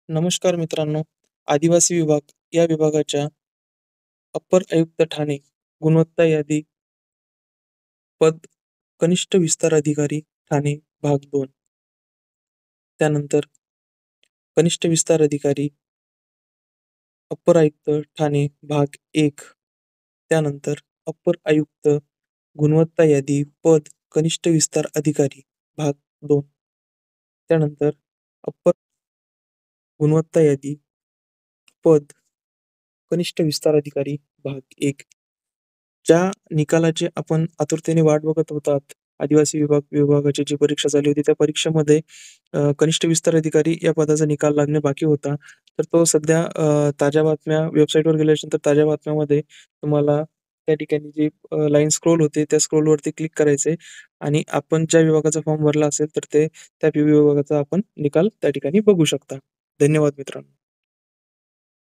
नमस्कार मित्रांनो. आदिवासी विभाग या विभागाच्या अप्पर आयुक्त ठाणे गुणवत्ता यादी पद कनिष्ठ विस्तार अधिकारी ठाणे भाग 2. त्यानंतर कनिष्ठ विस्तार अधिकारी अप्पर आयुक्त ठाणे भाग 1. त्यानंतर अप्पर आयुक्त गुणवत्ता यादी पद कनिष्ठ विस्तार अधिकारी भाग 2. त्यानंतर अप्पर गुणवत्ता यादी पद कनिष्ठ विस्तार अधिकारी भाग 1. ज्या निकालाची आपण आतुरतेने वाट बघत होतात, आदिवासी विभागाची जी परीक्षा झाली होती, त्या परीक्षेमध्ये कनिष्ठ विस्तार अधिकारी या पदाचा निकाल लागणे बाकी होता. तर तो सध्या ताज्या बातम्या वेबसाईटवर गेल्यानंतर ताज्या बातम्यामध्ये तुम्हाला त्या ठिकाणी जी लाईन स्क्रोल होते, त्या स्क्रोलवरती क्लिक करायचं आणि आपण ज्या विभागाचा फॉर्म भरला असेल, तर त्या विभागाचा आपण निकाल त्या ठिकाणी बघू शकता. धन्यवाद मित्रांनो.